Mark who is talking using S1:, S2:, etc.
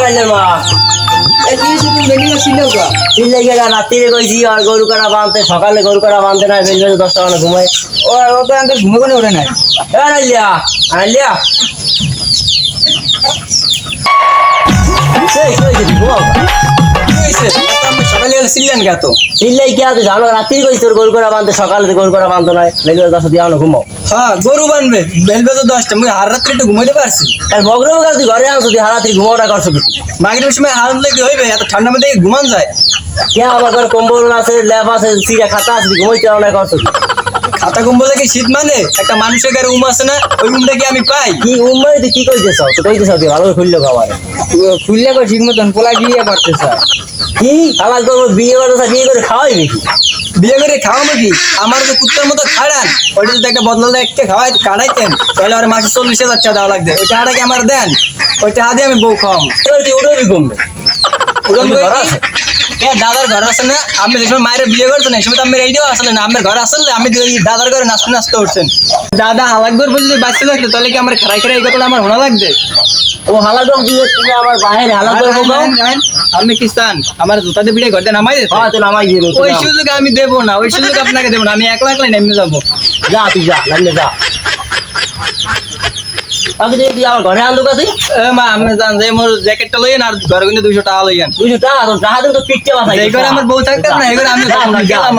S1: রাইলের মা চিল্লাই গেলা রাত্রিরে কইছি আর গরু কাটা বাঁধতে সকালে গরু কাটা বাঁধতে নাই বেল 10টা মানে ঘুমাই
S2: ও তো আনতে ঘুমে ওঠে নাই
S1: রাইলিয়া রাইলিয়া
S2: সকালে ছিলেন কে তো
S1: চিল্লাই কি আছে জানো রাত্রি কইছি তোর গরু কাটা বাঁধতে সকালে গরু কাটা বাঁধতে নাই বেল 10টা দিয়ে আনো ঘুমাও
S2: হ্যাঁ গরু বানবে বেলবে তো 10টা মুই আর রাত্রে একটু ঘুমাইতে পারছি
S1: আর বগরম গাছ তুই ঘরে আনছো তুই হারাত্রি ঘুমাওটা করছো কি
S2: মাগরিবের সময় হারাম লাগলে হইবে এত ঠান্ডার মধ্যে ঘুমান যায়
S1: কে আমার ঘর কম্বল আছে ল্যাপ আছে সিরা খাতা আছে তুই ঘুমাইতে না করছো কি
S2: খাতা কম্বল কি শীত মানে একটা মানুষের গায়ে রুম আছে না ওই রুমটা কি আমি পাই
S1: কি উম্মাই তুই কি কইতেছ তো কইতেছ তুই ভালো করে খুললো খাবার
S2: খুললে করে ঠিক মতন পোলা বিয়ে করতেছে
S1: কি খাবার করবো বিয়ে করতে বিয়ে করে খাওয়াই নাকি
S2: বিয়ে করে খাওয়াবো কি আমার যে কুত্তার মতো খাড়ান ওইটা যদি একটা বদলা একটা খাওয়াই কাটাইতেন তাহলে আমার মাসে 40,000 টাকা দেওয়া লাগবে ওই টাকাটা কি আমার দেন ওই টাকা দিয়ে আমি বউ খাওয়াম
S1: এবার তুই উঠবি কমবে
S2: দাদার ঘর আছে না আপনি যে সময় মায়ের বিয়ে করছেন এই সময় তো আমার এইটাও আসলে না আমার ঘর আসলে আপনি দাদার ঘরে নাচতে নাচতে উঠছেন দাদা হালাকগর বলে যদি বাঁচতে থাকতো তাহলে কি আমার খারাই খারাই এই কথাটা আমার শোনা লাগবে
S1: ও হালাগম দিয়ে তুমি আমার বাইরে হালাগম
S2: আপনি কি চান আমার জুতাতে পিঠে ঘরটা নামাই দিতে
S1: হ্যাঁ তুই নামাই দিয়ে
S2: ওই সুযোগ আমি দেবো না ওই সুযোগ আপনাকে দেবো না আমি একলা একলাই নেমে যাবো
S1: যা তুই যা নামলে যা আগে তুই আমার ঘরে আনলো কাছে
S2: মা আপনি জান যে মোর জ্যাকেটটা লইয়েন আর ঘরে কিন্তু 200 টাকা লইয়েন
S1: 200 টাকা তো টাকা দিন তো পিকতে বাসাই
S2: এই করে আমার বউ থাকতে না এই করে আমি গেলাম